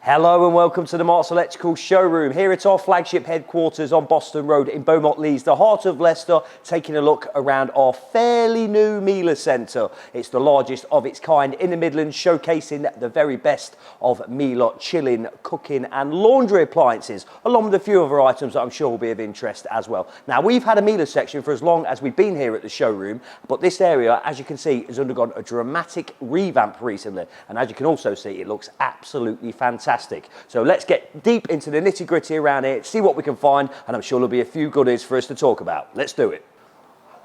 Hello and welcome to the Marks Electrical showroom. Here at our flagship headquarters on Boston Road in Beaumont Leys, the heart of Leicester, taking a look around our fairly new Miele Centre. It's the largest of its kind in the Midlands, showcasing the very best of Miele chilling, cooking and laundry appliances, along with a few other items that I'm sure will be of interest as well. Now, we've had a Miele section for as long as we've been here at the showroom, but this area, as you can see, has undergone a dramatic revamp recently. And as you can also see, it looks absolutely fantastic. So let's get deep into the nitty gritty around here, see what we can find, and I'm sure there'll be a few goodies for us to talk about. Let's do it.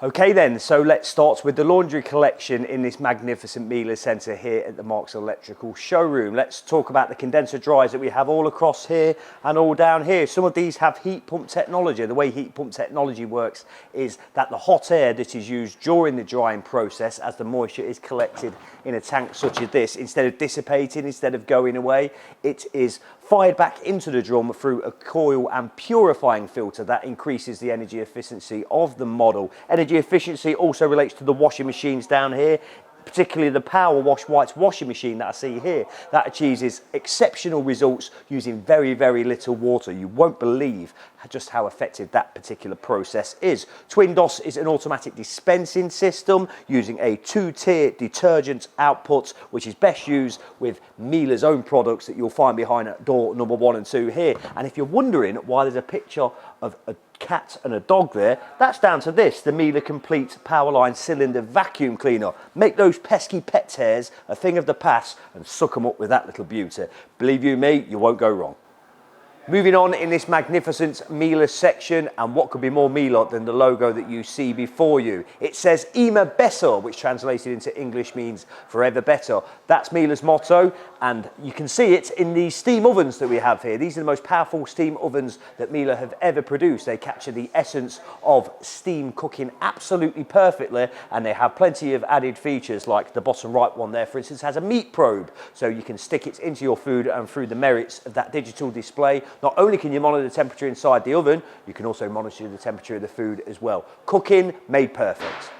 Okay then, so let's start with the laundry collection in this magnificent Miele Centre here at the Marks Electrical showroom. Let's talk about the condenser dryers that we have all across here and all down here. Some of these have heat pump technology. The way heat pump technology works is that the hot air that is used during the drying process, as the moisture is collected in a tank such as this, instead of dissipating, instead of going away, it is fired back into the drum through a coil and purifying filter that increases the energy efficiency of the model. Energy efficiency also relates to the washing machines down here, particularly the Power Wash Whites washing machine that I see here. That achieves exceptional results using very, very little water. You won't believe just how effective that particular process is. Twin DOS is an automatic dispensing system using a two-tier detergent output, which is best used with Miele's own products that you'll find behind door number 1 and 2 here. And if you're wondering why there's a picture of a cat and a dog there, that's down to this, the Miele Complete Powerline Cylinder Vacuum Cleaner. Make those pesky pet hairs a thing of the past and suck them up with that little beauty. Believe you me, you won't go wrong. Moving on in this magnificent Miele section, and what could be more Miele than the logo that you see before you? It says Immer Besser, which translated into English means forever better. That's Miele's motto, and you can see it in these steam ovens that we have here. These are the most powerful steam ovens that Miele have ever produced. They capture the essence of steam cooking absolutely perfectly, and they have plenty of added features, like the bottom right one there, for instance, has a meat probe, so you can stick it into your food, and through the merits of that digital display, not only can you monitor the temperature inside the oven, you can also monitor the temperature of the food as well. Cooking made perfect.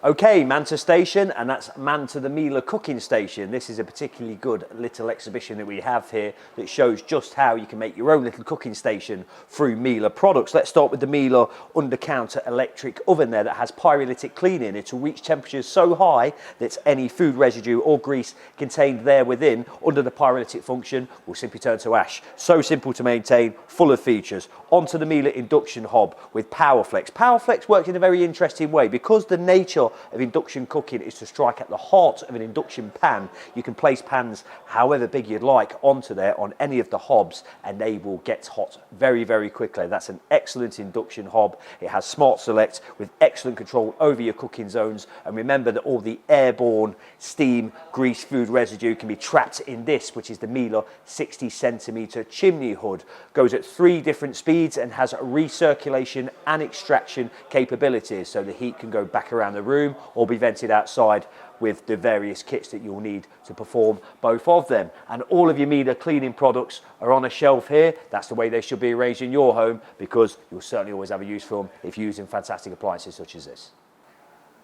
Okay, man to station, and that's man to the Miele cooking station. This is a particularly good little exhibition that we have here that shows just how you can make your own little cooking station through Miele products. Let's start with the Miele under-counter electric oven there that has pyrolytic cleaning. It will reach temperatures so high that any food residue or grease contained there within under the pyrolytic function will simply turn to ash. So simple to maintain, full of features. Onto the Miele induction hob with PowerFlex. PowerFlex works in a very interesting way because the nature of induction cooking is to strike at the heart of an induction pan. You can place pans however big you'd like onto there on any of the hobs, and they will get hot very, very quickly. That's an excellent induction hob. It has Smart Select with excellent control over your cooking zones, and remember that all the airborne steam, grease, food residue can be trapped in this, which is the Miele 60cm chimney hood. Goes at 3 different speeds and has recirculation and extraction capabilities, so the heat can go back around the room or be vented outside with the various kits that you'll need to perform both of them. And all of your Miele cleaning products are on a shelf here. That's the way they should be arranged in your home, because you'll certainly always have a use for them if you're using fantastic appliances such as this.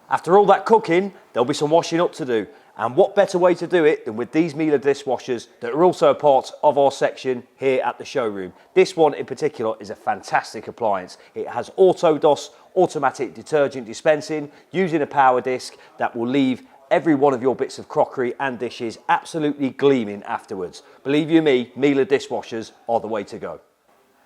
After all that cooking, there'll be some washing up to do. And what better way to do it than with these Miele dishwashers that are also a part of our section here at the showroom. This one in particular is a fantastic appliance. It has Auto DOS, automatic detergent dispensing, using a power disc that will leave every one of your bits of crockery and dishes absolutely gleaming afterwards. Believe you me, Miele dishwashers are the way to go.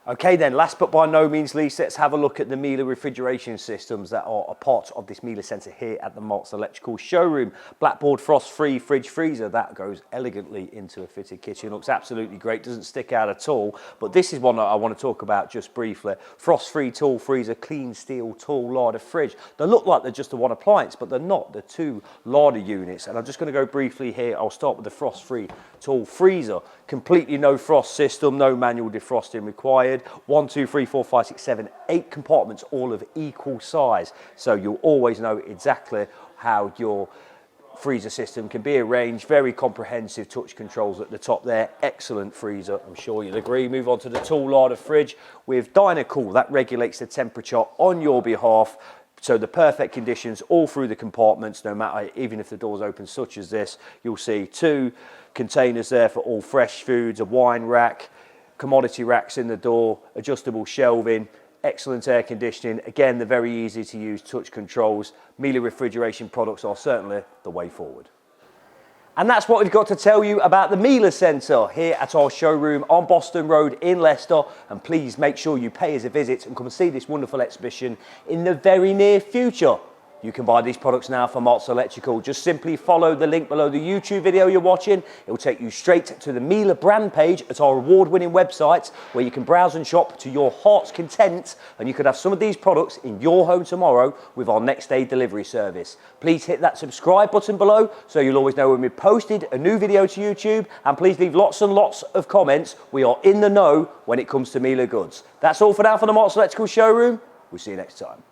Okay then, last but by no means least, let's have a look at the Miele refrigeration systems that are a part of this Miele Centre here at the Marks Electrical showroom. Blackboard frost-free fridge freezer, that goes elegantly into a fitted kitchen. Looks absolutely great, doesn't stick out at all. But this is one that I want to talk about just briefly. Frost-free tall freezer, clean steel tall larder fridge. They look like they're just the one appliance, but they're not. They're 2 larder units. And I'm just going to go briefly here. I'll start with the frost-free tall freezer. Completely no frost system, no manual defrosting required. 1, 2, 3, 4, 5, 6, 7, 8 compartments, all of equal size. So you'll always know exactly how your freezer system can be arranged. Very comprehensive touch controls at the top there. Excellent freezer, I'm sure you'll agree. Move on to the tall larder fridge with Dynacool. That regulates the temperature on your behalf So the perfect conditions all through the compartments, no matter, even if the door's open such as this, you'll see 2 containers there for all fresh foods, a wine rack, commodity racks in the door, adjustable shelving, excellent air conditioning. Again, they're very easy to use touch controls. Miele refrigeration products are certainly the way forward. And that's what we've got to tell you about the Miele Centre here at our showroom on Boston Road in Leicester. And please make sure you pay us a visit and come and see this wonderful exhibition in the very near future. You can buy these products now from Marks Electrical. Just simply follow the link below the YouTube video you're watching. It will take you straight to the Miele brand page at our award-winning website, where you can browse and shop to your heart's content, and you could have some of these products in your home tomorrow with our next day delivery service. Please hit that subscribe button below so you'll always know when we've posted a new video to YouTube, and please leave lots and lots of comments. We are in the know when it comes to Miele goods. That's all for now for the Marks Electrical showroom. We'll see you next time.